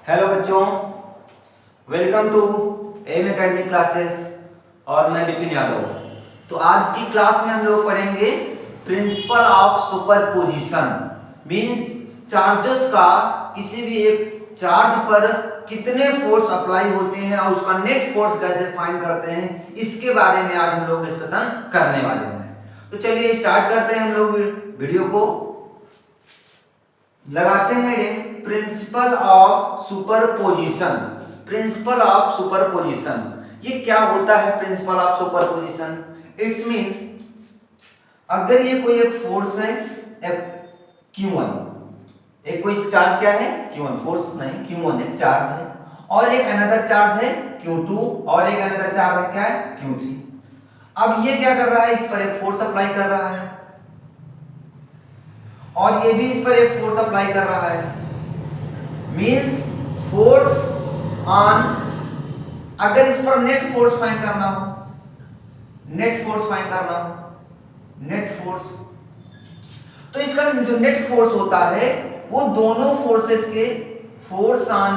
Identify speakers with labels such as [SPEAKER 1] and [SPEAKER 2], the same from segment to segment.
[SPEAKER 1] Hello बच्चों, welcome to M academy classes और मैं विपिन यादव। तो आज की क्लास में हम लोग पढ़ेंगे principle of superposition. Means charges का किसी भी एक चार्ज पर कितने फोर्स अप्लाई होते हैं और उसका नेट फोर्स कैसे फाइंड करते हैं, इसके बारे में आज हम लोग डिस्कशन करने वाले हैं। तो चलिए स्टार्ट करते हैं हम लोग वीडियो को। लगाते हैं heading principle of superposition. Principle of superposition, ये क्या होता है? Principle of superposition it's mean, अगर ये कोई एक फोर्स है Q1, एक कोई चार्ज क्या है Q1, फोर्स नहीं Q1 एक चार्ज है, और एक अनदर चार्ज है Q2, और एक अनदर चार्ज है क्या है Q3। अब ये क्या कर रहा है, इस पर एक फोर्स अप्लाई कर रहा है और ये भी इस पर एक फोर्स अप्लाई कर रहा है। मींस फोर्स ऑन, अगर इस पर नेट फोर्स फाइंड करना हो, नेट फोर्स फाइंड करना हो, नेट फोर्स, तो इसका जो नेट फोर्स होता है वो दोनों फोर्सेस के force on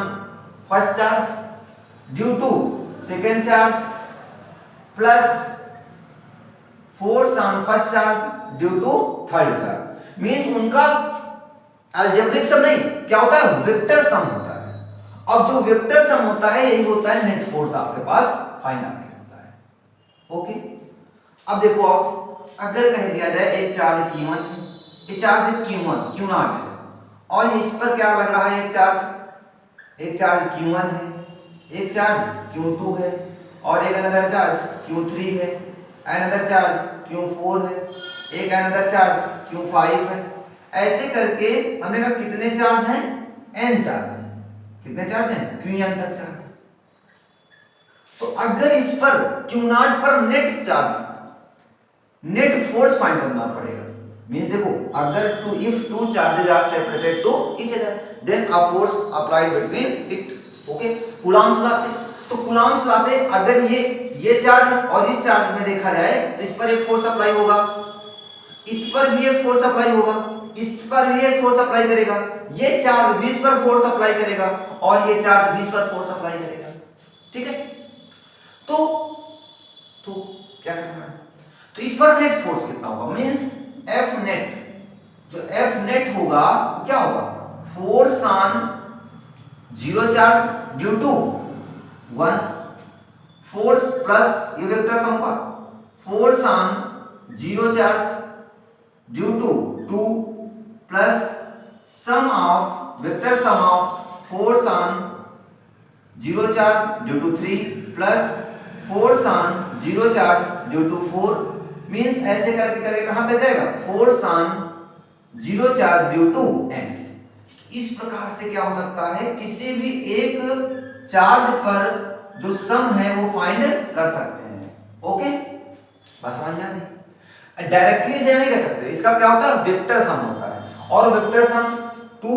[SPEAKER 1] first charge due to second charge plus force on first charge due to third charge. Means उनका अलजेब्रिक सम नहीं, क्या होता है, वेक्टर सम होता है। अब जो वेक्टर सम होता है यही होता है नेट फोर्स आपके पास फाइंड आउट होता है। ओके, अब देखो, आप अगर कह दिया जाए एक चार्ज Q1 है, ये चार्ज Q1 Q0 है, और इस पर क्या लग रहा है, एक चार्ज Q1 है, एक चार्ज Q2 है, और एक अनदर चार्ज Q3 है, अनदर चार्ज Q4 है, एक अनदर चार्ज Q5 है। ऐसे करके हमने कहा कितने चार्ज हैं, n चार्ज हैं। कितने चार्ज हैं, Qn तक चार्ज। तो अगर इस पर Q0 पर net charge, net force find करना पड़ेगा। मींस देखो, अगर if two charges are separated to each other then a force applied between it. Okay, Coulomb's law से, तो कूलॉम्स लॉ से अगर ये चार्ज और इस चार्ज में देखा जाए तो इस पर एक फोर्स अप्लाई होगा, इस पर भी एक फोर्स अप्लाई होगा, इस पर भी एक फोर्स अप्लाई करेगा, ये चार्ज भी इस पर फोर्स अप्लाई करेगा, और ये चार्ज भी इस पर फोर्स अप्लाई करेगा। ठीक है, तो क्या करना है, तो इस पर नेट फोर्स कितना होगा, मींस F नेट, जो F नेट होगा वो क्या होगा, force on zero charge due to 1 force plus ये वेक्टर सम का force on zero charge due to 2 plus sum of vector sum of force on zero charge due to 3 plus force on zero charge due to 4। Means ऐसे करके करके कहां तक जाएगा, force on zero charge due to n। इस प्रकार से क्या हो सकता है, किसी भी एक चार्ज पर जो सम है वो फाइंड कर सकते हैं। ओके, बस समझ में आ गई। डायरेक्टली से नहीं कर सकते, इसका क्या होता है, वेक्टर सम होता है, और वेक्टर सम टू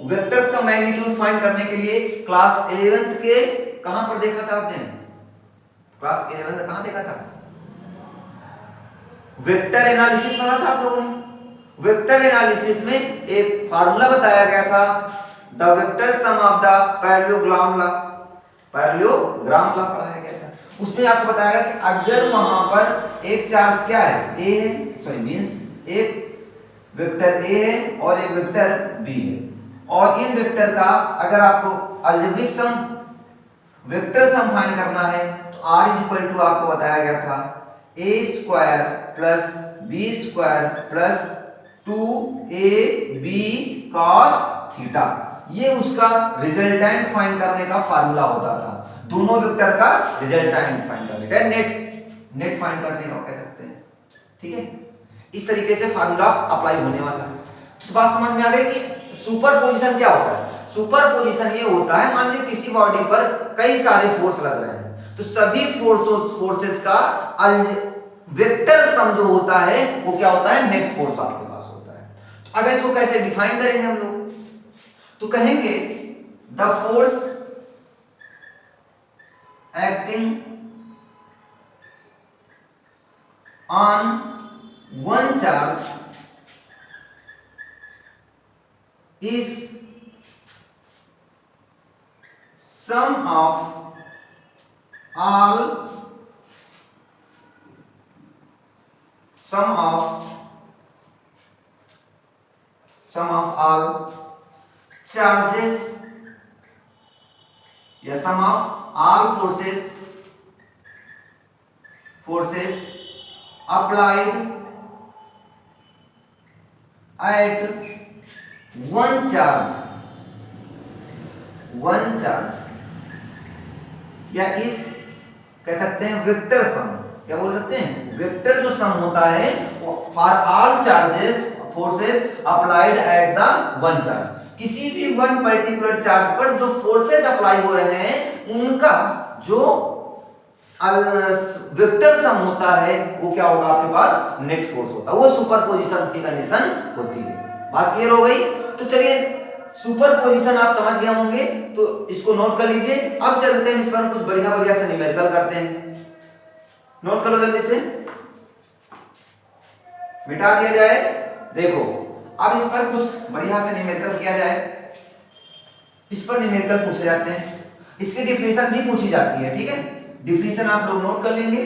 [SPEAKER 1] वेक्टर्स का मैग्नीट्यूड फाइंड करने के लिए क्लास 11th के कहां पर देखा था आपने, क्लास 11th में कहां देखा था, वेक्टर एनालिसिस पढ़ा था आप लोगों ने। वेक्टर एनालिसिस में एक फार्मूला बताया गया था, the vector sum of the parallelogram law, parallelogram law पढ़ाया गया था। उसमें आपको बताया गया कि अगर वहां पर एक चार्ज क्या है, a है, सॉरी मींस एक वेक्टर a है और एक वेक्टर b है, और इन वेक्टर का अगर आपको अलजेब्रिक सम, वेक्टर सम फाइंड करना है तो r इक्वल टू आपको बताया गया था a square plus b square plus 2ab cos theta. ये उसका रिजल्टेंट फाइंड करने का फार्मूला होता था, दोनों वेक्टर का रिजल्टेंट फाइंड करने का, नेट फाइंड करने का कह सकते हैं। ठीक है, इस तरीके से फार्मूला अप्लाई होने वाला है। तो बात समझ में आ गई कि सुपरपोजिशन क्या होता है। सुपरपोजिशन ये होता है, मान लीजिए किसी बॉडी पर कई सारे फोर्स लग रहे हैं, तो सभी फोर्सेस का वेक्टर सम जो होता है वो क्या होता है, नेट फोर्स आपके पास होता है। तो अगर इसको कैसे डिफाइन करेंगे हम लोग, तो कहेंगे the force acting on one charge is sum of all charges या sum of all forces applied at one charge या इस कह सकते हैं वेक्टर सम, क्या बोल सकते हैं, वेक्टर जो सम होता है for all charges forces applied at the one charge, किसी भी वन पर्टिकुलर चार्ज पर जो फोर्सेस अप्लाई हो रहे हैं उनका जो वेक्टर सम होता है वो क्या होगा आपके पास, नेट फोर्स होता है, वो सुपरपोजिशन की कंडीशन होती है। बात क्लियर हो गई? तो चलिए सुपरपोजिशन आप समझ गए होंगे तो इसको नोट कर लीजिए। अब चलते हैं इस पर कुछ बढ़िया बढ़िया से न्यूमेरिकल करते हैं। नोट करो जल्दी से, मिटा दिया जाए। देखो अब इस पर कुछ बढ़िया से न्यूमेरिकल किया जाए। इस पर न्यूमेरिकल पूछे जाते हैं, इसकी डिफिनेशन भी पूछी जाती है, ठीक है। डिफिनेशन आप लोग नोट कर लेंगे,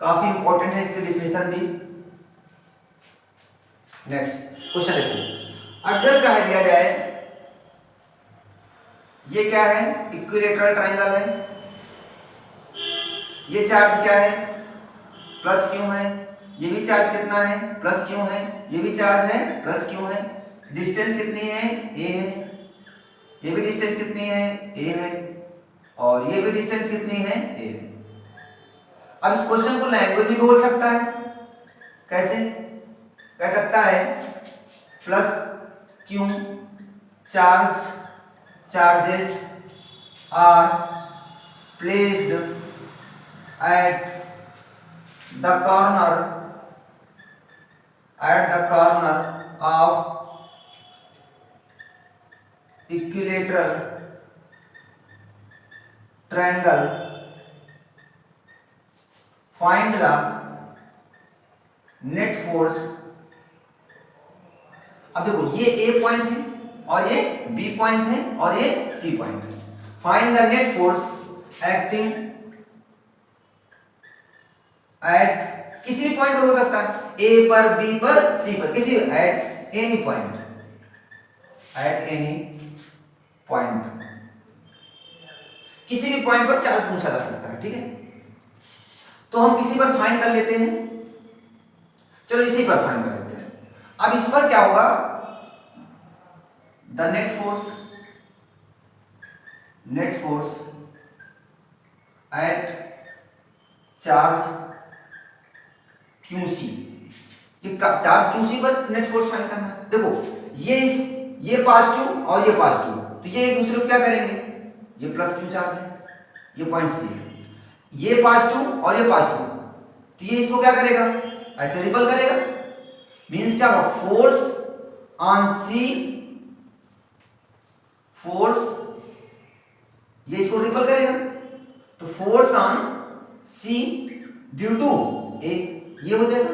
[SPEAKER 1] काफी इंपॉर्टेंट है इसकी डिफिनेशन भी। नेक्स्ट क्वेश्चन देखो, अगर कहा दिया जाए ये क्या है, इक्विलैटरल ट्रायंगल है, ये चार्ज क्या है, प्लस क्यों है, ये भी चार्ज कितना है, प्लस क्यों है, ये भी चार्ज है, प्लस क्यों है, डिस्टेंस कितनी है, ए है, ये भी डिस्टेंस कितनी है, ए है, और ये भी डिस्टेंस कितनी है, ए है। अब इस क्वेश्चन को लैंग्वेज भी बोल सकता है, कैसे कह सकता है, plus Q charges are placed at the corner of equilateral triangle, find the net force. अब देखो ये ए पॉइंट है और ये बी पॉइंट है और ये सी पॉइंट है। Find the net force acting at, किसी भी पॉइंट पर हो सकता है, ए पर, बी पर, सी पर, किसी एट एनी पॉइंट, किसी भी पॉइंट पर चार्ज पूछा जा सकता है, ठीक है। तो हम किसी पर फाइंड कर लेते हैं, चलो इसी पर फाइंड कर लेते हैं। अब इस पर क्या होगा, the net force at charge QC, ये चार्ज QC पर नेट फोर्स फाइंड करना है। देखो ये पॉजिटिव और ये पॉजिटिव, तो ये एक दूसरे को क्या करेंगे, ये प्लस क्यू चार्ज है, ये पॉइंट सी है, ये पॉजिटिव और ये पॉजिटिव, तो ये इसको क्या करेगा, ऐसे रिपल करेगा। मींस क्या होगा, फोर्स ऑन सी, फोर्स ये इसको रिपल करेगा, तो force on C due to A, ये हो जाएगा।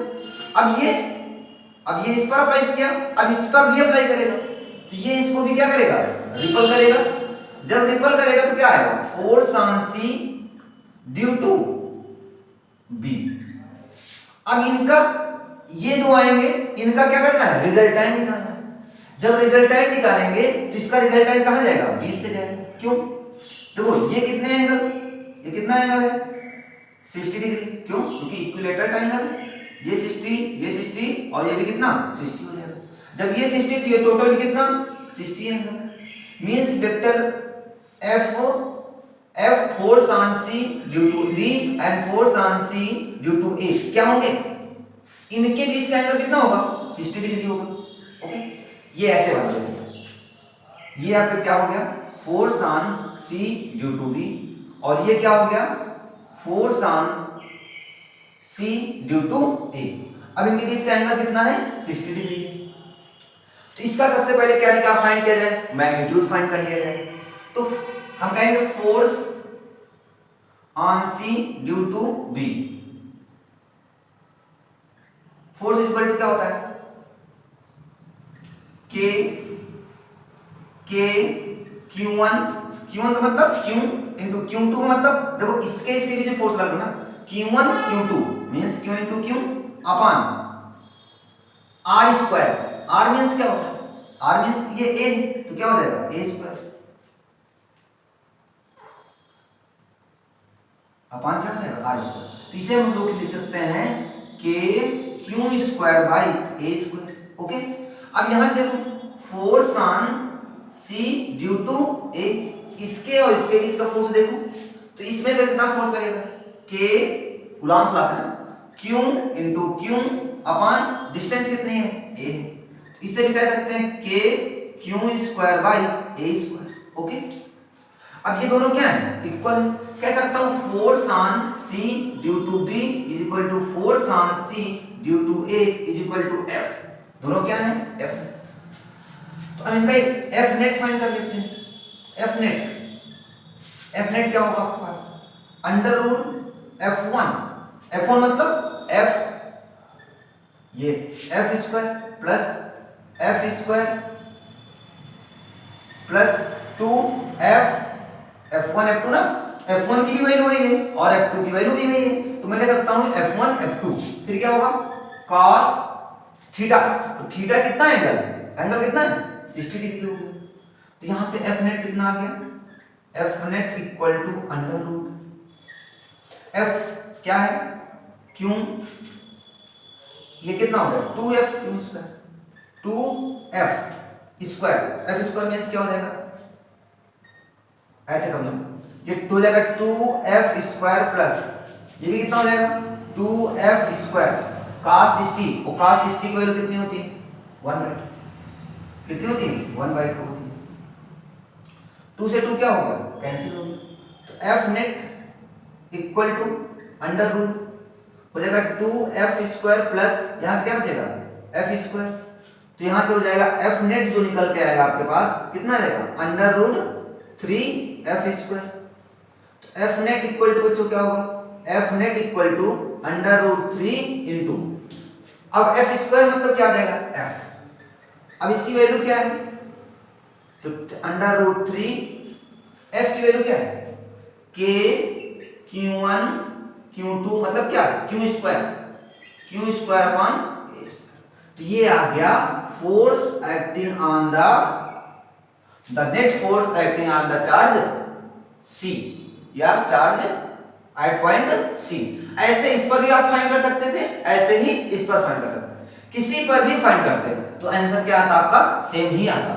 [SPEAKER 1] अब ये इस पर अप्लाई किया, अब इस पर भी अप्लाई करेगा, तो ये इसको भी क्या करेगा, रिपल करेगा। जब रिपल करेगा तो क्या आएगा, force on C due to B. अब इनका ये दो आएंगे, इनका क्या करना है, रिजल्टेंट निकालना है। जब रिजल्टेंट निकालेंगे तो इसका रिजल्टेंट कहां जाएगा, 20 से जाएगा। क्यों, देखो ये कितने एंगल, ये कितना एंगल है, 60 डिग्री। क्यों, क्योंकि इक्विलैटरल ट्रायंगल है, ये 60 और ये भी कितना 60 हो जाएगा। जब ये 60 तो ये टोटल भी कितना 60 angle. Means vector F force on C due to B and force on C due to A क्या होंगे, इनके बीच का एंगल कितना होगा, 60 डिग्री होगा। ओके, ये ऐसे बन जाएगा। ये आपका क्या हो गया, force on C due to B, और ये क्या हो गया, force on C due to A। अब इनके बीच का एंगल कितना है, 60 डिग्री। तो इसका सबसे पहले क्या फाइंड किया जाए, मैग्नीट्यूड फाइंड कर लिया जाए। तो हम कहेंगे force on C due to B, force equal to क्या होता है, K Q1 Q1 का मतलब Q इंटू Q2 का मतलब देखो इसके बीच में फोर्स लग रहा ना, Q1 Q2 means Q into Q upon R square. R means क्या होता है, R मींस ये A है तो क्या हो जाएगा A स्क्वायर अपॉन क्या हो जाएगा R स्क्वायर। तो इसे हम लोग लिख सकते हैं K Q square by A square. Okay, अब यहां देखो force on C due to A, इसके और इसके बीच का फोर्स देखो तो इसमें कितना फोर्स लगेगा K कूलम्ब्स लॉ है ना, Q into Q upon distance कितनी है A है, इसे भी कह सकते हैं K Q square by A square. Okay, अब ये दोनों क्या है इक्वल, कह सकता हूं force on C due to B is equal to force on C due to A is equal to F, दोनों क्या है F। तो अब इनका F नेट फाइंड कर लेते हैं। F नेट क्या होगा आपके पास अंडर रूट F1 मतलब F ये F square plus F square plus 2F F1 F2 ना, F1 की भी वैल्यू वही है और F2 की वैल्यू भी वही है, तो मैं कह सकता हूं F1 F2 फिर क्या होगा cos थीटा, तो थीटा कितना एंगल, एंगल कितना है 60 डिग्री हो गया। तो यहां से F नेट कितना आ गया, F net equal to under root F क्या है Q, ये कितना हो गया 2F Q square, 2F square, F square means क्या हो जाएगा ऐसे समझो, ये 2 हो जाएगा 2F स्क्वायर प्लस ये भी कितना हो जाएगा 2F स्क्वायर cos 60, और cos 60 की वैल्यू कितनी होती है 1/2, कितनी होती है 1/2 होती है। 2 से 2 क्या होगा कैंसिल हो गया, तो F net equal to under root हो जाएगा 2F स्क्वायर प्लस यहां से क्या बचेगा F स्क्वायर, तो यहां से हो जाएगा F नेट जो निकल के आएगा आपके पास कितना आ जाएगा अंडर रूट 3F स्क्वायर। तो F नेट इक्वल टू बच्चों क्या होगा F net equal to under root 3 into, अब F स्क्वायर मतलब क्या आ जाएगा F, अब इसकी वैल्यू क्या है तो अंडर रूट 3, F की वैल्यू क्या है K Q1 Q2 मतलब क्या Q square upon A square. तो ये आ गया force acting on the net force acting on the charge C या चार्ज एट पॉइंट C। ऐसे इस पर भी आप फाइंड कर सकते थे, ऐसे ही इस पर फाइंड कर सकते हैं, किसी पर भी फाइंड करते तो आंसर क्या आता आपका सेम ही आता,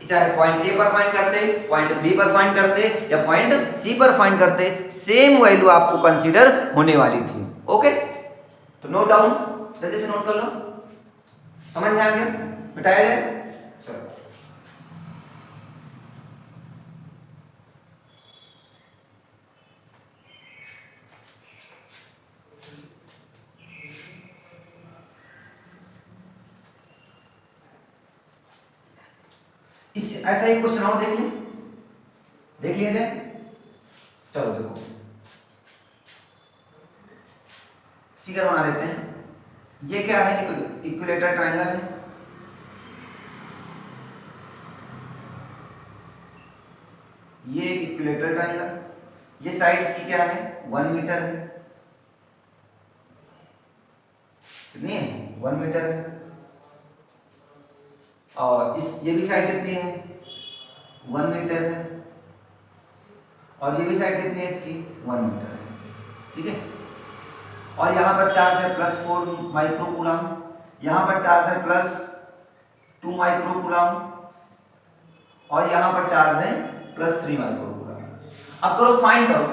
[SPEAKER 1] चाहे पॉइंट A पर फाइंड करते, पॉइंट B पर फाइंड करते या पॉइंट C पर फाइंड करते, सेम वैल्यू आपको कंसीडर होने वाली थी। ओके, तो नोट डाउन, जल्दी से नोट कर लो, समझ में आ गया, मिटाया जाए चलो। इस ऐसा ही क्वेश्चन और देख लिया जाए, चलो देखो फिगर बना लेते हैं। ये क्या है इक्विलेटरल ट्रायंगल है, ये इक्विलेटरल ट्रायंगल, ये साइड इसकी क्या है 1 मीटर है, कितनी है 1 मीटर है, और इस ये भी साइड कितनी है 1 मीटर है, और ये भी साइड कितनी है इसकी 1 मीटर है, ठीक है। और यहाँ पर चार्ज है +4 माइक्रो कूलम, यहाँ पर चार्ज है +2 माइक्रो कूलम, और यहाँ पर चार्ज है +3 माइक्रो कूलम। अब करो फाइंड आउट,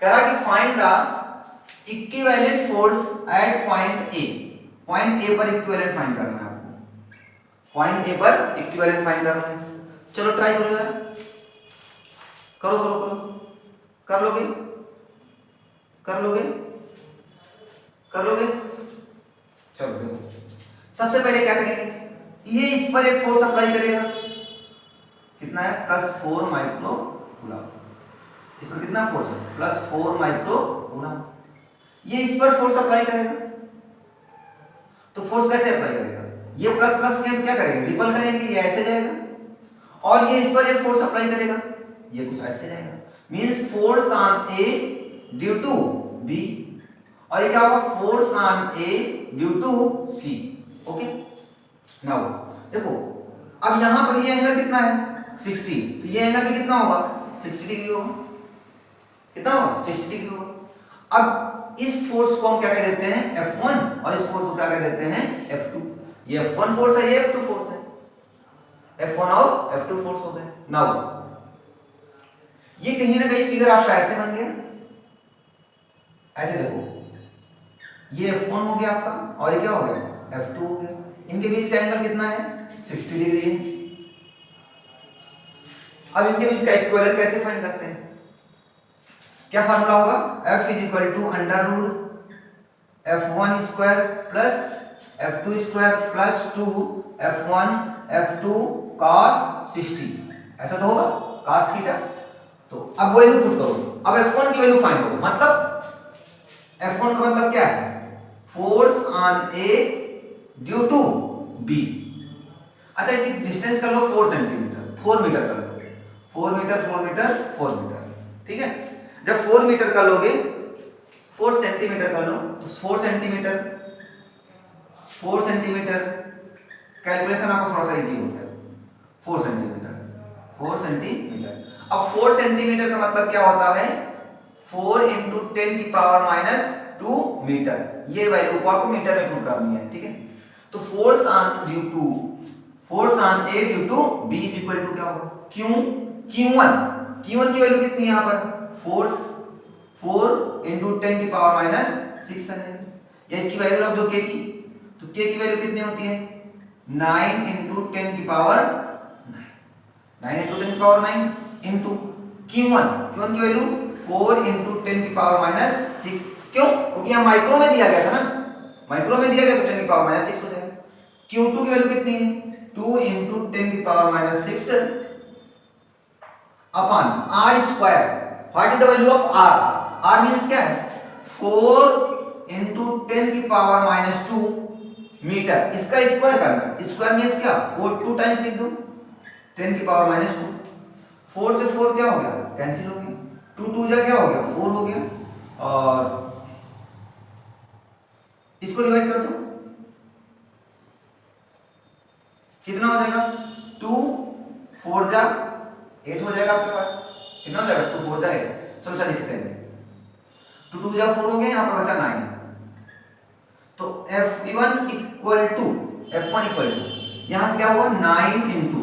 [SPEAKER 1] कह रहा कि find the equivalent force at point A, point A पर इक्विवेलेंट फाइंड करना है आपको, पॉइंट ए पर इक्विवेलेंट फाइंड करना है। चलो ट्राई करो जरा, करो करो करो, कर लोगे कर लोगे कर लोगे, चलो देखो सबसे पहले क्या करेंगे, ये इस पर एक फोर्स अप्लाई करेगा, कितना है +4 माइक्रो कूलम, इस पर कितना फोर्स है +4 माइक्रो कूलम, ये इस पर फोर्स अप्लाई करेगा, तो फोर्स कैसे अप्लाई करेगा, ये प्लस प्लस के क्या करेंगे रिपल करेंगे, ये ऐसे जाएगा, और ये इस पर एक फोर्स अप्लाई करेगा, ये कुछ ऐसे जाएगा, means force on A due to B, और ये क्या होगा, force on A due to C. Okay, now देखो अब यहां पर ये एंगल कितना है 60, तो ये एंगल भी कितना होगा 60 डिग्री होगा, कितना होगा 60 डिग्री होगा। अब इस फोर्स को हम क्या कह देते हैं F1 और इस फोर्स को क्या कह देते हैं F2। ये F1 फोर्स है, ये F2 फोर्स है, F1 और F2 फोर्स हो गए। नाउ ये कहीं ना कहीं फिगर आपका ऐसे बन गया, ऐसे देखो ये F1 हो गया आपका और ये क्या हो गया F2 हो गया, इनके बीच का एंगल कितना है 60 डिग्री है। अब इनके बीच का इक्विवेलेंट कैसे फाइंड करते हैं, क्या फार्मूला होगा, F is equal to under root F1 square plus F2 square plus 2 F1 F2 cos 60, ऐसा तो होगा cos थीटा। तो अब वैल्यू पुट करो, अब F1 की वैल्यू फाइंड करो, मतलब F1 का मतलब क्या है, force on A due to B. अच्छा इसकी डिस्टेंस कर लो 4 सेंटीमीटर, 4 मीटर कर लो, 4 मीटर 4 मीटर 4 मीटर, ठीक है। जब 4 मीटर कर लोगे 4 सेंटीमीटर कर लो, तो 4 सेंटीमीटर कैलकुलेशन आपको थोड़ा सा इजी हो गया, 4 सेंटीमीटर। अब 4 सेंटीमीटर का मतलब क्या होता है 4 इंटू 10 की पावर माइनस 2 मीटर, ये वैल्यू को आपको मीटर में पुट करनी है, ठीक है। तो force on A due to B is equal to क्या होगा Q1 की वैल्यू कितनी है यहाँ पर फोर्स 4 इंटू 10 की पावर माइनस 6 है, या इसकी वैल्यू रख दो K की, तो K की वैल्यू कितनी होती है 9 इंटू 10 की पावर 9 इंटू 10 की पावर 9 इंटू Q1 की वैल्यू 4 इंटू 10 की पावर माइनस 6, क्यों, क्योंकि यहाँ माइक्रो में दिया गया था ना, माइक्रो में दिया गया तो 10 की पावर माइनस 6 हो जाएगा। Q2 की वैल्यू कितनी है 2 इंटू 10 की power minus 6 upon r square. What is the value of r means क्या है 4 इंटू 10 की पावर माइनस 2 मीटर, इसका स्क्वायर करना, स्क्वायर मींस क्या 4 2 टाइम्स लिख दो 10 की पावर माइनस 2, 4 से 4 क्या हो गया कैंसिल हो गया, 2 2 जा क्या हो गया 4 हो गया, और इसको डिवाइड कर दो कितना हो जाएगा 2 4 जा 8 हो जाएगा आपके पास, कितना हो जाएगा 2 4 जा 8, चलो चल लिखते हैं 2 2 जा 4 हो गया, यहाँ पर बचा 9, तो F1 इक्वल टू यहाँ से क्या हुआ 9 इंटू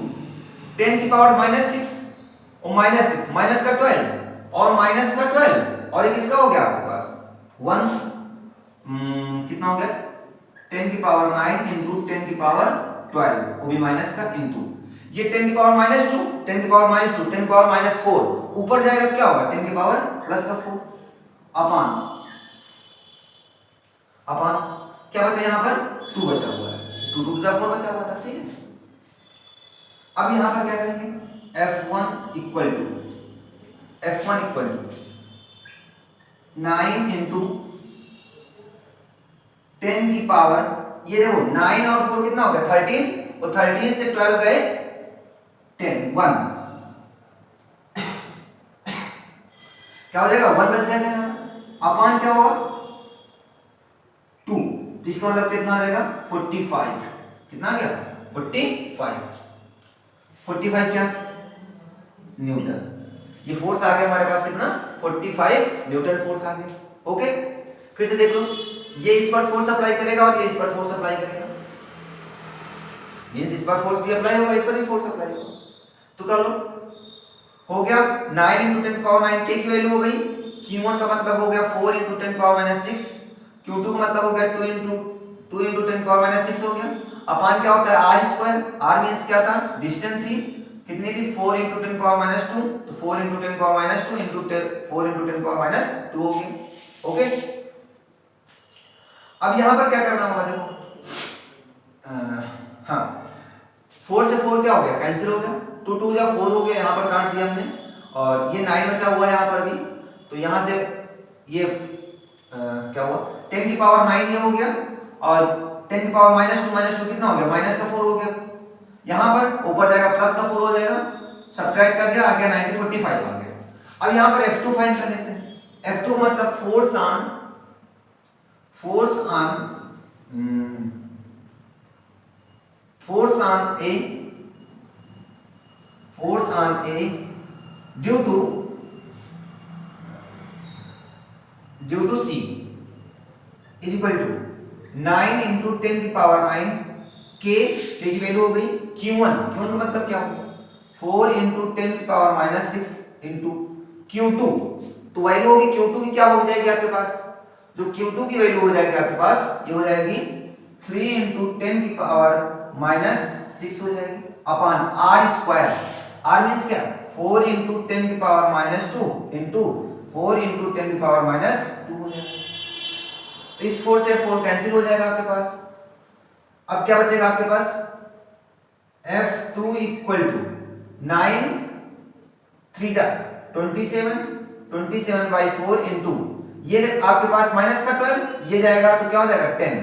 [SPEAKER 1] 10 की पावर माइनस 6 और माइनस 6 माइनस का 12 और माइनस का 12 और ये किसका हो गया आपके पास 1 कितना हो गया 10 की पावर 9 इंटू 10 की पावर 12, वो भी माइनस का इंटू ये 10 की पावर माइनस 2 10 की पावर माइनस 2 10 की पावर माइनस 4 ऊपर जाएगा तो क्या होगा 10 की पावर प्लस का 4 अपॉन क्या बचा यहाँ पर 2 बचा हुआ है, 2 2 4 बचा हुआ था, ठीक है। अब यहाँ पर क्या करेंगे F1 इक्वल टू 9 इंटू 10 की पावर, ये देखो 9 और 4 कितना हो गया 13, और 13 से 12 गए 10 1 क्या हो जाएगा 1 बच जाएगा यहाँ, अपॉन क्या होगा 2, तो इसका मतलब कितना आ जाएगा 45, कितना आ गया 45 क्या न्यूटन, ये फोर्स आ गया हमारे पास कितना 45 न्यूटन फोर्स आ गया। ओके फिर से देख लो, ये इस पर फोर्स अप्लाई करेगा और ये इस पर फोर्स अप्लाई करेगा, मींस इस पर फोर्स भी अप्लाई होगा, इस पर भी फोर्स अप्लाई होगा, तो कर लो हो गया 9 इंटू 10 पावर 9 के की वैल्यू हो गई, Q1 का मतलब हो गया 4 इंटू 10 पावर माइनस 6, Q2 का मतलब हो गया 2 इंटू 10 पावर माइनस 6 हो गया, अपॉन क्या होता है r स्क्वायर, r मींस क्या था डिस्टेंस थी, कितनी थी 4 इंटू 10 पावर माइनस 2, तो 4 into 10 power minus 2 into 4 into 10 power minus 2 हो गया। ओके अब यहां पर क्या करना होगा देखो हाँ 4 से 4 क्या हो गया कैंसिल हो गया, 2 2 जा 4 हो गया, यहाँ पर काट दिया हमने, और ये 9 बचा हुआ है यहाँ पर भी, तो यहाँ से ये क्या हुआ 10 की पावर 9 ये हो गया, और 10 की पावर -2 कितना हो गया माइनस का 4 हो गया, यहाँ पर ऊपर जाएगा प्लस का 4 हो जाएगा, सब्ट्रैक्ट कर दिया, आ गया 90, 45 आ गया। अब यहाँ पर F2 फाइंड कर लेते हैं। F2 मतलब force on A due to C is equal to 9 into 10 की पावर 9 K की वैल्यू हो गई Q1 मतलब क्या होगा 4 into 10 की पावर माइनस 6 into Q2, तो वैल्यू होगी Q2 की क्या हो जाएगी आपके पास, जो Q2 की वैल्यू हो जाएगी आपके पास ये हो जाएगी 3 into 10 की पावर माइनस 6 हो जाएगी upon R square. R means क्या 4 into 10 की पावर माइनस 2 into 4 into 10 की पावर माइनस 2 हो जाएगा। तो इस 4 से 4 कैंसिल हो जाएगा आपके पास। अब क्या बचेगा आपके पास F2 इक्वल टू 9 3 जा 27 बाई 4 इंटू ये आपके पास माइनस का 12 ये जाएगा तो क्या हो जाएगा 10,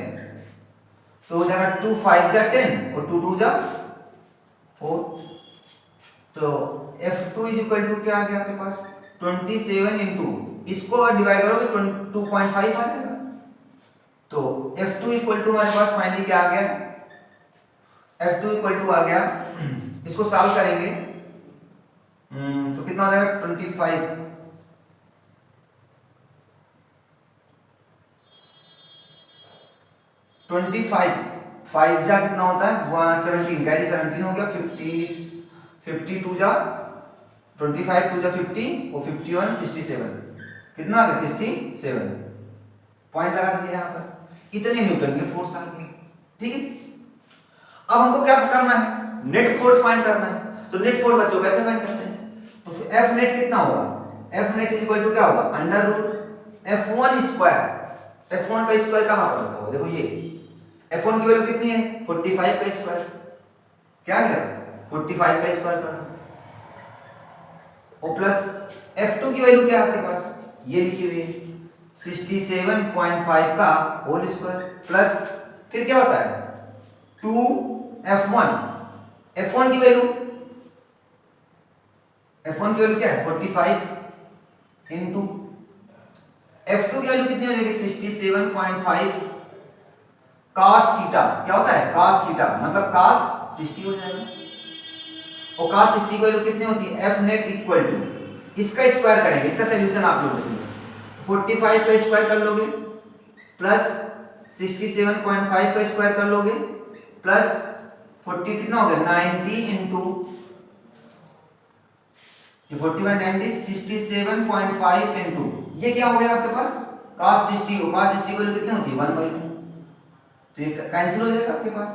[SPEAKER 1] तो हो जाएगा 2 5 जा 10 और 2 2 जा 4। तो F2 इज इक्वल टू क्या आ गया आपके पास 27 इंटू इसको डिवाइड करोगे 2.5 आ जाएगा। तो F2 इक्वल टू हमारे पास फाइनली क्या आ गया F2 इक्वल टू आ गया, इसको सॉल्व करेंगे तो कितना हो जाएगा 25 5 जा कितना होता है 17 कैरी 17 हो गया 52 जा 25 2 जा 50 और 51 67 कितना आ गया 67 पॉइंट लगा दिया यहाँ पर, इतने न्यूटन के फोर्स आ गए। ठीक है, अब हमको क्या करना है नेट फोर्स फाइंड करना है। तो नेट फोर्स बच्चों कैसे फाइंड करते हैं, तो F नेट कितना होगा F net is equal to क्या होगा under root F1 square. F1 का स्क्वायर कहाँ पर रखा हुआ देखो ये F1 की वैल्यू कितनी है 45 का स्क्वायर, क्या है 45 का स्क्वायर करना और प्लस F2 की वैल्यू क्या है आपके पास ये लिखी हुई है 67.5 का होल स्क्वायर प्लस फिर क्या होता है 2 F1 की वैल्यू क्या है 45 इंटू F2 की वैल्यू कितनी हो जाएगी 67.5 cos थीटा, क्या होता है cos थीटा मतलब cos 60 हो जाएगा और cos 60 की वैल्यू कितनी होती है F नेट इक्वल टू इसका स्क्वायर करेंगे, इसका सॉल्यूशन आप लोग लिखेंगे 45 का स्क्वायर कर लोगे प्लस 67.5 का स्क्वायर कर लोगे प्लस 40 कितना हो गया 90 इंटू ये 45 90 67.5 इंटू ये क्या हो गया आपके पास cos 60 और cos 60 की वैल्यू कितनी होती है 1/2, तो ये कैंसिल हो जाएगा आपके पास।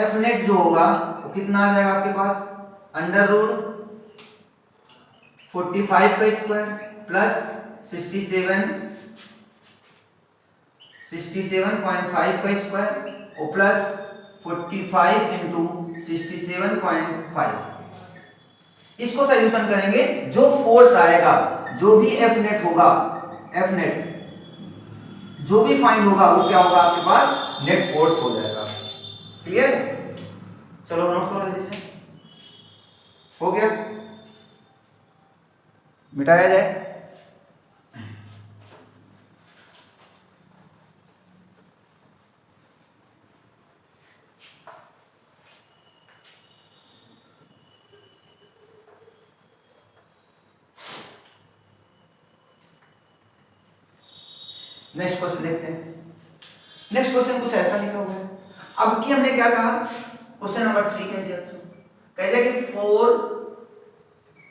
[SPEAKER 1] F नेट जो होगा वो कितना आ जाएगा आपके पास अंडर रूट 45 का स्क्वायर प्लस 67.5 का स्क्वायर और प्लस 45 इंटू 67.5। इसको सॉल्यूशन करेंगे जो फोर्स आएगा जो भी F नेट होगा F नेट जो भी फाइंड होगा वो क्या होगा आपके पास नेट फोर्स हो जाएगा। क्लियर, चलो नोट करो जल्दी से, हो गया मिटाया जाए। नेक्स्ट क्वेश्चन देखते हैं। नेक्स्ट क्वेश्चन कुछ ऐसा लिखा हुआ है। अब की हमने क्या कहा क्वेश्चन नंबर 3 कह दिया, कह दिया कि 4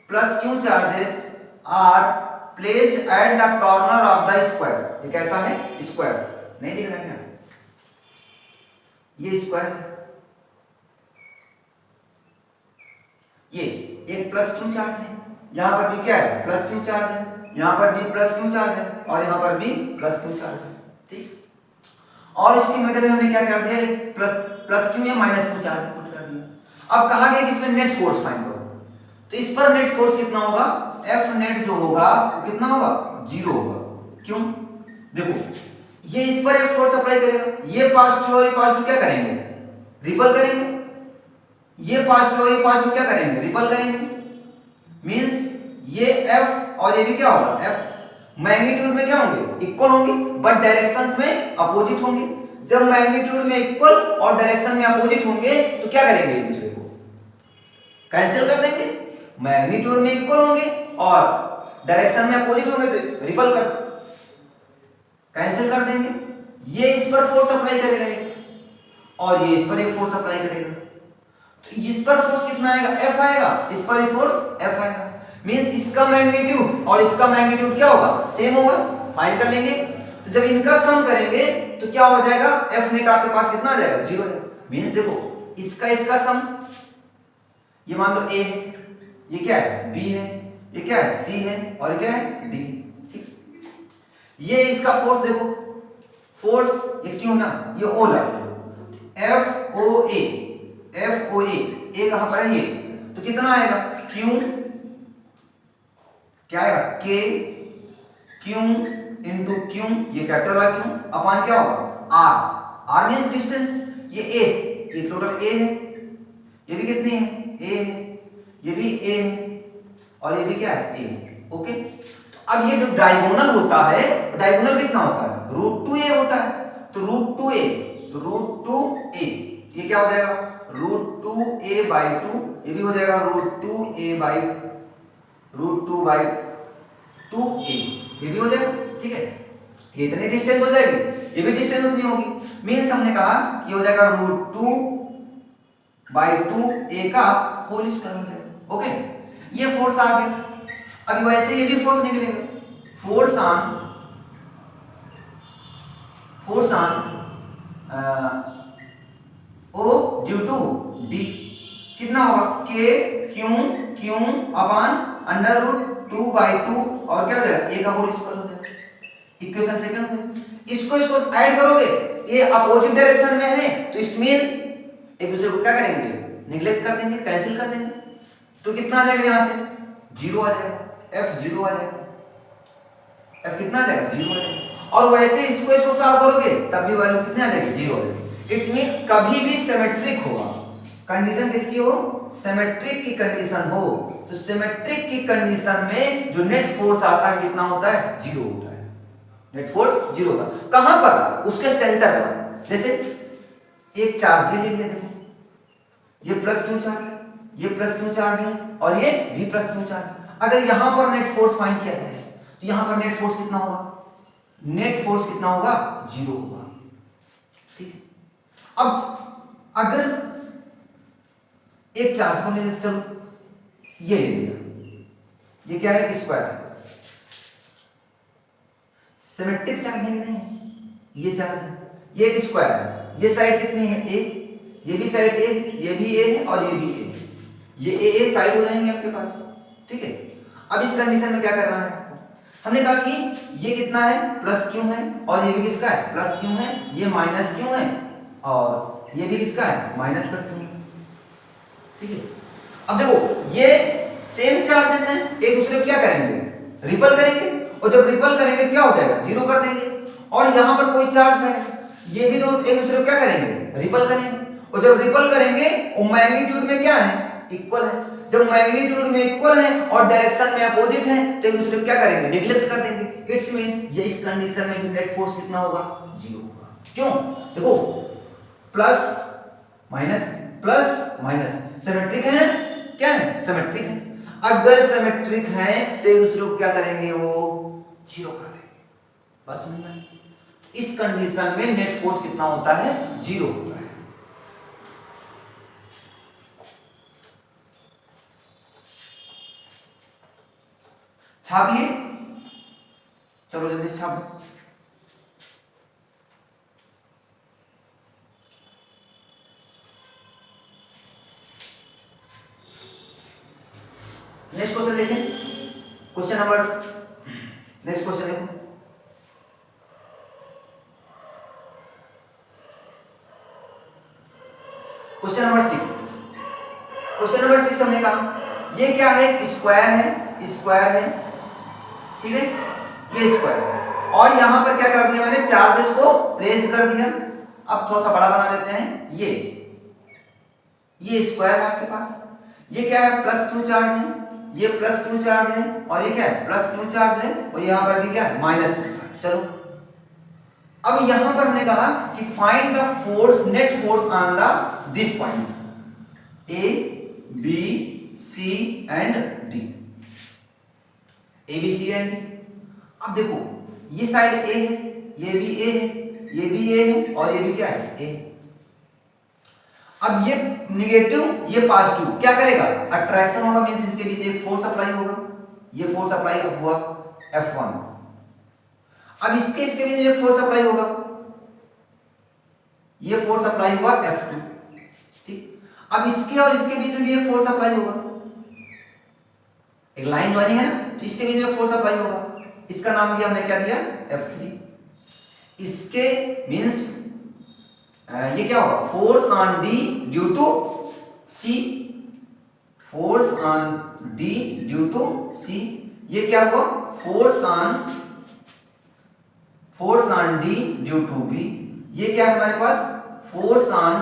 [SPEAKER 1] plus Q charges are placed at the corner of the square. ये कैसा है स्क्वायर, नहीं दिख रहा है क्या, ये स्क्वायर, ये एक प्लस क्यू चार्ज है, यहां पर भी क्या है प्लस क्यू चार्ज है, यहां पर भी प्लस क्यू चार्ज है और यहां पर भी प्लस क्यू चार्ज है। ठीक, और इसकी मिडल में हमने क्या कर दिया एक प्लस क्यू या माइनस क्यू चार्ज पुट कर दिया। अब कहा गया कि इसमें नेट फोर्स फाइंड करो, तो इस पर नेट फोर्स कितना होगा F नेट जो होगा वो कितना होगा 0 होगा। क्यों, देखो ये इस पर एक फोर्स अप्लाई करेगा, ये पॉजिटिव और ये पॉजिटिव क्या करेंगे रिपल करेंगे, ये पॉजिटिव और ये पॉजिटिव क्या करेंगे रिपल करेंगे, ये एफ और ये भी क्या होगा, एफ। मैग्नीट्यूड में क्या होंगे, इक्वल होंगे, बट डायरेक्शंस में अपोजिट होंगे। जब मैग्नीट्यूड में इक्वल और डायरेक्शन में अपोजिट होंगे तो क्या करेंगे, एक दूसरे को कैंसिल कर देंगे। मैग्नीट्यूड में इक्वल होंगे और डायरेक्शन में अपोजिट होंगे तो रिपल कर कैंसिल कर देंगे। ये इस पर फोर्स अप्लाई करेगा एक, और ये इस पर एक फोर्स अप्लाई करेगा, तो इस पर फोर्स कितना आएगा, एफ आएगा, इस पर भी फोर्स एफ आएगा। मींस इसका मैग्नीट्यूड और इसका मैग्नीट्यूड क्या होगा, सेम होगा। फाइंड कर लेंगे, तो जब इनका सम करेंगे तो क्या हो जाएगा, एफ नेट आपके पास कितना आ जाएगा, 0 है। मींस देखो इसका सम, ये मान लो ए है, ये क्या है, बी है, ये क्या है, सी है, और ये क्या है, डी। ठीक, ये इसका फोर्स देखो, फोर्स ये क्यों ना, ये ओ लगा एफ ओ ए, एफ ओ ए कहां पर है, ये तो कितना आएगा, क्यू क्या आएगा, के क्यू इंटू क्यू, ये कैपिटल वाला क्यू अपॉन क्या होगा, आर। आर मींस डिस्टेंस, ये एस, ये टोटल ए है, ये भी कितनी है, ए है, ये भी ए है, और ये भी क्या है, ए। ओके, तो अब ये जो डायगोनल होता है, डायगोनल कितना होता है, √2a होता है। तो √2a, √2a ये क्या हो जाएगा, √2a/2, ये भी हो जाएगा √2/2a, ये भी हो जाएगा। ठीक है, ये इतनी डिस्टेंस हो जाएगी, ये भी डिस्टेंस उतनी होगी। मींस हमने कहा कि हो जाएगा √2/2a का होल स्क्वायर हो जाएगा। ओके, ये फोर्स आ गया। अभी वैसे ये भी फोर्स निकलेगा, force on O due to D कितना होगा, के क्यू अपॉन √2/2 और क्या हो जाएगा, ए का होल स्क्वायर हो जाएगा। इक्वेशन सेकंड हो जाएगा। इसको ऐड करोगे, ये अपोजिट डायरेक्शन में है तो इसमें एक दूसरे को क्या करेंगे, निगलेक्ट कर देंगे, कैंसिल कर देंगे, तो कितना आ जाएगा, यहां से 0 आ जाएगा, एफ 0 आ जाएगा, एफ कितना आ जाएगा, 0 आ जाएगा। और वैसे इसको सॉल्व करोगे तब भी वैल्यू कितनी आ जाएगी, 0 आ जाएगी। इट्स मीन कभी भी सिमेट्रिक होगा, कंडीशन किसकी हो, सिमेट्रिक की कंडीशन हो, तो सिमेट्रिक की कंडीशन में जो नेट फोर्स आता है कितना होता है, 0 होता है। नेट फोर्स 0 होता है कहां पर, उसके सेंटर पर। जैसे एक चार्ज ये देखो, ये प्लस क्यू चार्ज है, ये प्लस क्यू चार्ज है, और ये भी प्लस क्यू चार्ज। अगर यहां पर नेट फोर्स फाइंड किया जाए तो यहां पर नेट फोर्स कितना होगा, नेट फोर्स कितना होगा, 0 होगा। ठीक है, अब अगर एक चार्ज को ले लेते, चलो ये ले लिया, ये क्या है, स्क्वायर है, सिमेट्रिक चार्ज है नहीं, ये चार्ज है, ये एक स्क्वायर है, ये साइड कितनी है, ए, ये भी साइड ए, ये भी ए है, और ये भी ए, ये ए साइड हो जाएंगे आपके पास। ठीक है, अब इस कंडीशन में क्या करना है, हमने कहा कि ये कितना है, प्लस क्यू है, और ये भी किसका है, प्लस क्यू है, ये माइनस क्यू है, और ये भी किसका है, माइनस का क्यू है। ठीक है, अब देखो ये सेम चार्जेस हैं, एक दूसरे को क्या करेंगे, रिपल करेंगे, और जब रिपल करेंगे तो क्या हो जाएगा, 0 कर देंगे। और यहां पर कोई चार्ज है, ये भी दोस्त एक दूसरे को क्या करेंगे, रिपल करेंगे, और जब रिपल करेंगे वो मैग्नीट्यूड में क्या है, इक्वल है। जब मैग्नीट्यूड में इक्वल है और डायरेक्शन में अपोजिट है तो एक दूसरे को क्या करेंगे, निगलेक्ट कर देंगे। इट्स मीन ये इस कंडीशन में नेट फोर्स कितना होगा, 0 होगा। क्यों, देखो प्लस माइनस सिमेट्रिक है ना, क्या है, सिमेट्रिक है। अगर सिमेट्रिक है तो एक दूसरे को क्या करेंगे, वो 0 कर देंगे। बस समझ में, इस कंडीशन में नेट फोर्स कितना होता है, 0 होता है। छाप लिए, चलो जल्दी से छाप। नेक्स्ट क्वेश्चन देखें, क्वेश्चन नंबर, नेक्स्ट क्वेश्चन देखो, क्वेश्चन नंबर 6। क्वेश्चन नंबर 6 हमने कहा ये क्या है, स्क्वायर है, ठीक है, ये स्क्वायर है, और यहां पर क्या कर दिया मैंने, चार्जेस को प्लेस कर दिया। अब थोड़ा सा बड़ा बना देते हैं, ये स्क्वायर है आपके पास, ये क्या है, प्लस क्यू चार्ज है, ये प्लस क्यू चार्ज है और ये क्या है प्लस क्यू चार्ज है और यहाँ पर भी क्या है माइनस क्यू चार्ज। चलो अब यहां पर हमने कहा कि find the force net force on the this point A B C and D, A B C and D. अब देखो ये साइड ए है, ये भी ए है, ये भी ए है और ये भी क्या है ए। अब ये निगेटिव ये पॉजिटिव क्या करेगा अट्रैक्शन होगा, मींस इसके बीच एक फोर्स अप्लाई होगा, ये फोर्स अप्लाई हुआ F1। अब इसके बीच एक फोर्स अप्लाई होगा, ये फोर्स अप्लाई हुआ F2। ठीक, अब इसके और इसके बीच में भी एक फोर्स अप्लाई होगा, एक लाइन ज्वाइनिंग है ना, तो इसके बीच में एक फोर्स अप्लाई होगा, इसका नाम दिया हमने क्या दिया F3। इसके मींस ये क्या होगा force on D due to C, force on D due to C. ये क्या हुआ force on D due to B. ये क्या है हमारे पास force on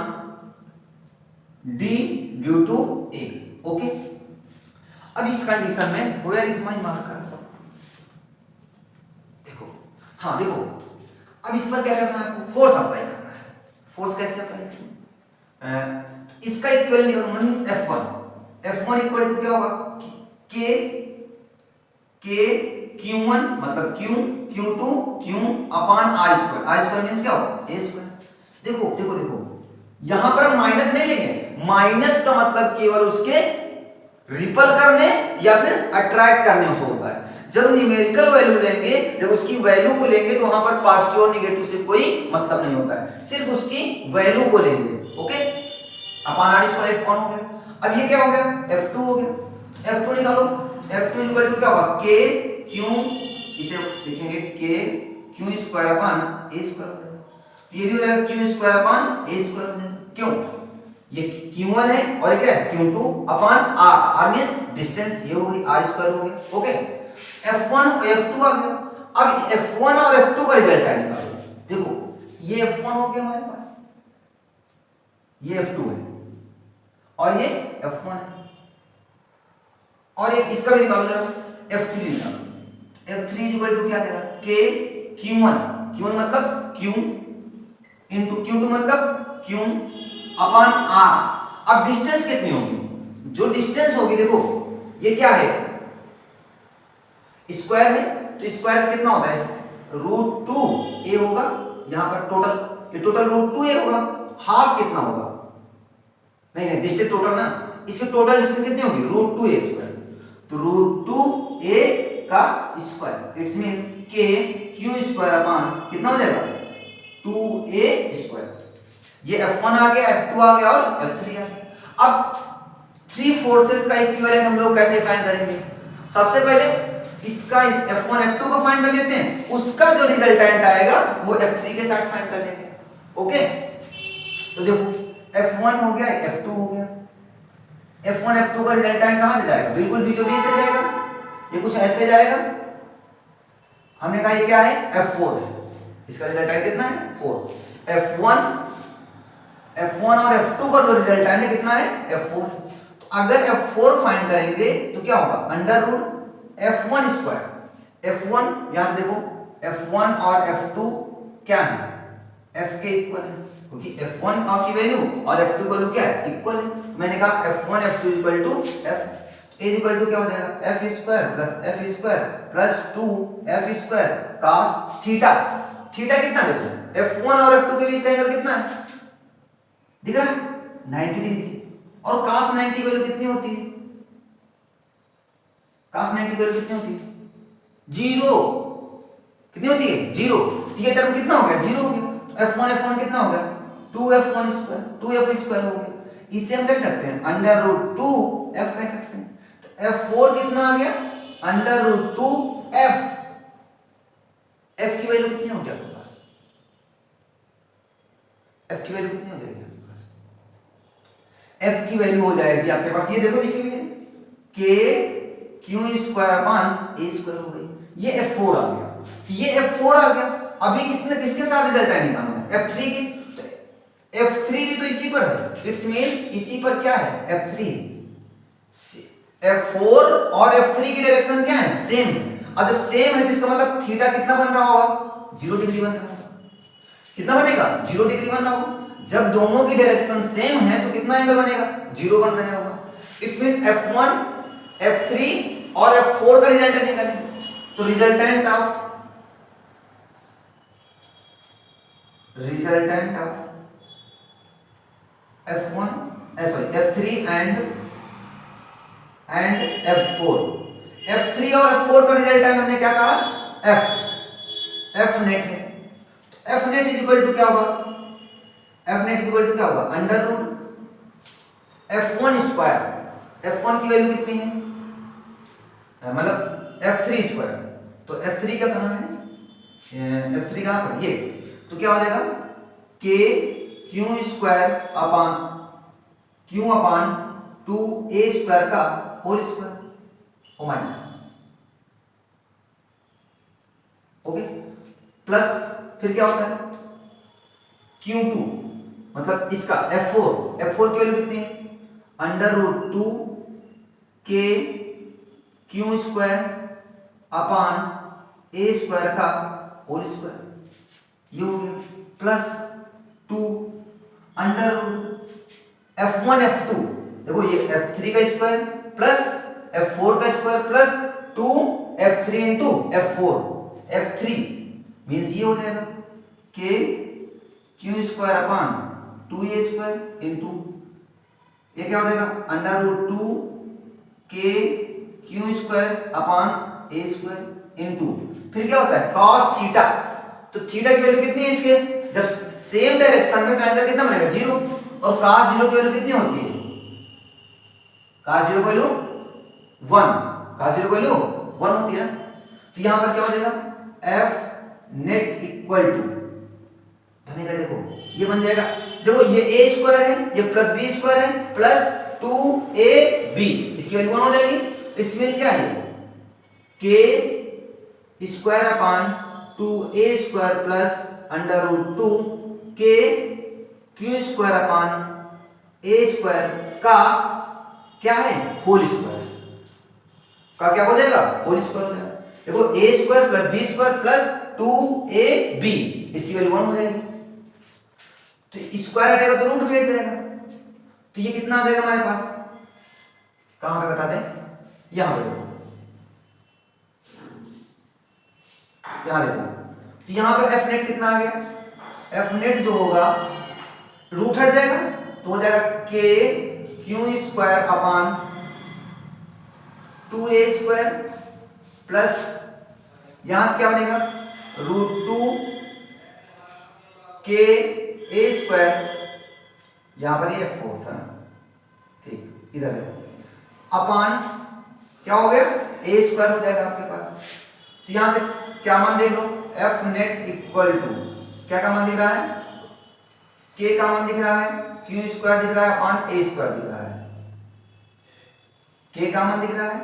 [SPEAKER 1] D due to A. Okay, अब इस कंडीशन में वेयर इज माय मार्कर, देखो हाँ देखो अब इस पर क्या करना है आपको फोर्स अप्लाई करना है। फोर्स कैसे अप्लाई करें, इसका इक्वल निकालूंगा मींस F1 इक्वल टू क्या होगा K Q1 मतलब Q2 Q upon R square. R square means क्या होगा A स्क्वायर। देखो यहां पर हम माइनस नहीं लेंगे, माइनस का मतलब केवल उसके रिपल करने या फिर अट्रैक्ट करने से होता है। जब न्यूमेरिकल वैल्यू लेंगे, जब उसकी वैल्यू को लेंगे तो वहां पर पॉजिटिव और नेगेटिव से कोई मतलब नहीं होता है, सिर्फ उसकी वैल्यू को लेंगे। Okay, upon R square F1 हो गया। अब ये क्या हो गया F2 हो गया। F2 निकालो, F2 इक्वल टू क्या होगा K Q, इसे लिखेंगे K Q square upon A square हो जाएगा। ये भी हो जाएगा Q square upon A square हो जाएगा। क्यों, ये Q1 है और ये क्या है Q2 upon R means distance, ये हो गई R स्क्वायर हो गया। ओके, F1 और F2 आ गया। अब F1 और F2 का रिजल्ट है निकालो। देखो ये F1 हो गया हमारे पास, ये F2 है और ये F1 है, और एक इसका भी निकालो जरा F3 निकालो। F3 इक्वल टू क्या देगा K Q1 मतलब Q इंटू Q2 मतलब Q अपॉन R। अब डिस्टेंस कितनी होगी, जो डिस्टेंस होगी देखो ये क्या है स्क्वायर है, तो स्क्वायर कितना होता है √2a होगा। यहां पर टोटल, ये टोटल √2a होगा, हाफ कितना होगा नहीं डिस्टेंस टोटल ना, इसकी टोटल डिस्टेंस कितनी होगी √2a स्क्वायर, तो √2a का square its mean K Q square upon कितना हो जाएगा 2a स्क्वायर। ये F1 आ गया, F2 आ गया और F3 आ गया। अब थ्री फोर्सेस का इक्विवेलेंट हम लोग कैसे फाइंड करेंगे, सबसे पहले इसका F1 F2 को फाइंड कर लेते हैं, उसका जो रिजल्टेंट आएगा वो F3 के साथ फाइंड कर लेंगे। ओके, तो देखो F1 हो गया F2 हो गया, F1 F2 का रिजल्टेंट कहां से जाएगा, बिल्कुल बीचों बीच से जाएगा, ये कुछ ऐसे जाएगा। हमने कहा ये क्या है F4 है, इसका रिजल्टेंट कितना है 4। F1 और F2 का जो रिजल्टेंट है कितना है F4। तो अगर F4 फाइंड करेंगे तो क्या होगा under root F1 square. F1 यहां से देखो F1 और F2 क्या है F के इक्वल है, क्योंकि F1 की वैल्यू और F2 की वैल्यू क्या है इक्वल है। मैंने कहा F1 F2 equal to F A equal to क्या हो जाएगा F square plus F square plus 2F square cos theta. Theta कितना देखो F1 और F2 के बीच का एंगल कितना है दिख रहा है 90 डिग्री, और cos 90 वैल्यू कितनी होती है, cos 90 वैल्यू कितनी होती है जीरो, कितनी होती है जीरो। ये टर्म कितना हो गया जीरो हो गया, तो F1 कितना हो गया 2F1 स्क्वायर 2F स्क्वायर हो गया। इसे हम कह सकते हैं अंडर रूट 2F कह सकते हैं। तो F4 कितना आ गया अंडर रूट 2F। F की वैल्यू कितनी हो गया आपके पास, F की वैल्यू कितनी हो जाएगी आपके पास, F की वैल्यू हो जाएगी आपके पास ये देखो लिखी हुई है K Q square upon A square हो गई। ये F4 आ गया, ये F4 आ गया। अभी कितने किसके साथ रिजल्ट है निकालना है F3 की, तो F3 भी तो इसी पर है, इट्स मीन इसी पर क्या है F3। F4 और F3 की डायरेक्शन क्या है, सेम। अब जब सेम है तो इसका मतलब थीटा कितना बन रहा होगा, 0 डिग्री बन रहा होगा। कितना बनेगा, 0 डिग्री बन रहा होगा। जब दोनों की डायरेक्शन सेम है तो कितना एंगल बनेगा, 0 बन रहा होगा। इट्स मीन F1 F3 और F4 का रिजल्टेंट निकालेंगे। तो resultant of F1 F3 and F4। F3 और F4 का रिजल्टेंट हमने क्या कहा, F नेट है। F net is equal to क्या होगा, F net is equal to क्या होगा, under root F1 square. F1 की वैल्यू कितनी है, मतलब F3 स्क्वायर। तो F3 का कहाँ है, F3 कहाँ पर, ये। तो क्या हो जाएगा, K Q square upon Q upon 2A square का होल स्क्वायर ओ माइनस, ओके, प्लस फिर क्या होता है Q2, मतलब इसका F4 की वैल्यू कितनी है, under root 2K Q square upon A square का होल स्क्वायर, ये हो गया, plus 2 under root F1 F2, देखो ये F3 का स्क्वायर प्लस F4 का square plus 2 F3 into F4 F3 means ये हो जाएगा K Q square upon 2A square into ये क्या हो जाएगा, under root 2K Q square upon A square into फिर क्या होता है cos थीटा। तो थीटा की वैल्यू कितनी है इसके, जब सेम डायरेक्शन में तो एंगल कितना बनेगा, 0। और cos 0 की वैल्यू कितनी होती है, cos 0 की वैल्यू 1, cos 0 की वैल्यू 1 होती है। तो यहां पर क्या हो जाएगा, F नेट इक्वल टू बनेगा, देखो ये बन जाएगा, देखो ये a स्क्वायर है, ये प्लस b स्क्वायर है प्लस 2ab, इसकी वैल्यू 1 हो जाएगी। इट्स मीन क्या है, k square upon 2a square plus under root 2k q square upon a square का क्या है, होल स्क्वायर का क्या हो जाएगा, होल स्क्वायर हो जाएगा। देखो a square plus b square plus 2ab, इसकी वैल्यू 1 हो जाएगी। तो स्क्वायर हटेगा तो रूट हट जाएगा, तो ये कितना आ जाएगा हमारे पास, कहां पे बता दें, यहां पे देखो, यहां देखो, तो यहां पर एफ नेट कितना आ गया, एफ नेट जो होगा रूट हट जाएगा तो हो जाएगा के Q square upon 2a square plus यहां से क्या बनेगा रूट 2k a स्क्वायर, यहां पर ये f4 था, ठीक, इधर देखो अपान क्या हो गया a स्क्वायर हो जाएगा आपके पास। तो यहां से क्या मान देख लो, एफ नेट इक्वल टू क्या का मान दिख रहा है, k का मान दिख रहा है, q स्क्वायर दिख रहा है अपान a स्क्वायर दिख रहा है, k का मान दिख रहा है,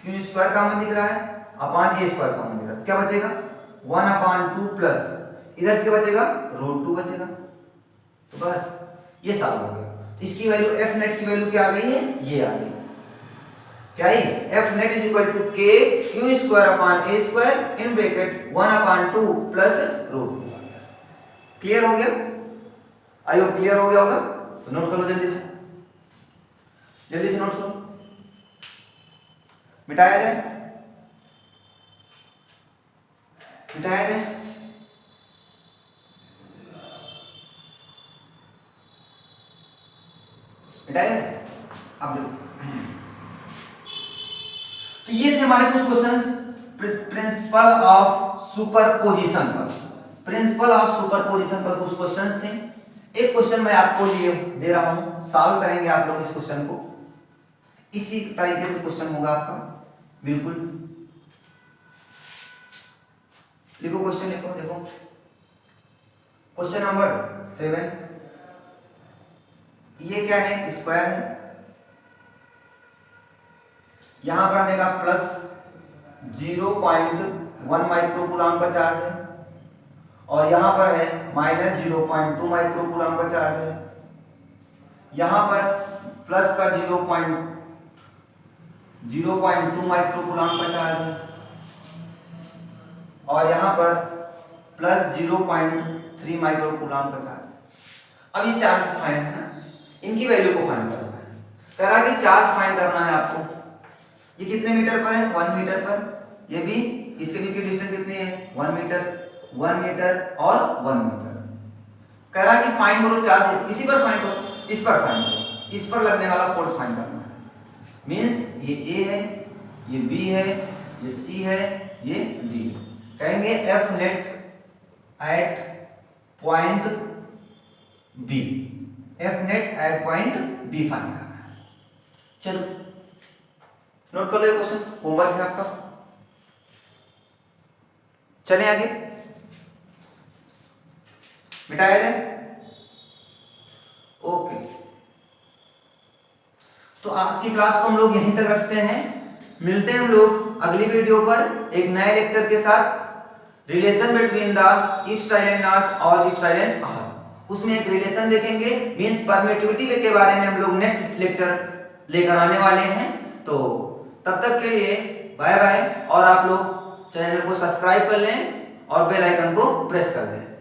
[SPEAKER 1] q स्क्वायर का मान दिख रहा है अपान a स्क्वायर का मान दिख रहा है। क्या बचेगा 1 अपान 2 प्लस इधर से बचेगा रूट 2 बचेगा। तो बस ये सॉल्व हो गया। इसकी वैल्यू एफ नेट की वैल्यू क्या आ गई है, ये आ गई, क्या है F net is equal to K Q square upon A square in bracket 1 upon 2 plus root. Clear हो गया, आई होप क्लियर हो गया होगा। तो नोट कर लो जल्दी से नोट करो, मिटाया जाए, मिटाया जाए, मिटाया जाए। अब देखो, तो ये थे हमारे कुछ क्वेश्चंस प्रिंसिपल ऑफ सुपरपोजिशन पर, प्रिंसिपल ऑफ सुपरपोजिशन पर कुछ क्वेश्चंस थे। एक क्वेश्चन मैं आपको लिए दे रहा हूं, सॉल्व करेंगे आप लोग इस क्वेश्चन को, इसी तरीके से क्वेश्चन होगा आपका, बिल्कुल लिखो क्वेश्चन, लिखो, देखो क्वेश्चन नंबर 7, ये क्या है, स्क्वायर है, यहां पर आने का प्लस 0.1 माइक्रोकूलम का चार्ज है और यहां पर है माइनस 0.2 माइक्रोकूलम का चार्ज है, यहां पर प्लस का 0.2 माइक्रोकूलम्ब का चार्ज है, और यहाँ पर प्लस 0.3 माइक्रोकूलम्ब का चार्ज है। अब ये चार्ज फाइंड है ना, इनकी वैल्यू को फाइंड करना है। कह रहा है कि चार्ज फाइंड करना है आपको। ये कितने मीटर पर है? 1 मीटर पर। ये भी, इसके बीच की डिस्टेंस कितनी है? 1 मीटर, 1 मीटर और 1 मीटर। कह रहा है कि फाइंड करो चार्ज, इसी पर फाइंड करो, इस पर फाइंड करो, इस पर लगने वाला फोर्स फाइंड करना है। मींस ये A है, ये B है, ये C है, ये D है। कहेंगे F net at point B, F net at point B find करना है। चलो नोट कर लो, ये क्वेश्चन होमवर्क है आपका। चलें आगे, मिटाया जाए। ओके, तो आज की क्लास को हम लोग यहीं तक रखते हैं। मिलते हैं हम लोग अगली वीडियो पर एक नए लेक्चर के साथ, relation between the if silent not और इफ साइलेंट आर। उसमें एक रिलेशन देखेंगे, मींस परमिटिविटी के बारे में हम लोग नेक्स्ट लेक्चर लेकर आने वाले हैं। तो तब तक के लिए बाय बाय, और आप लोग चैनल को सब्सक्राइब कर लें और बेल आइकन को प्रेस कर दें।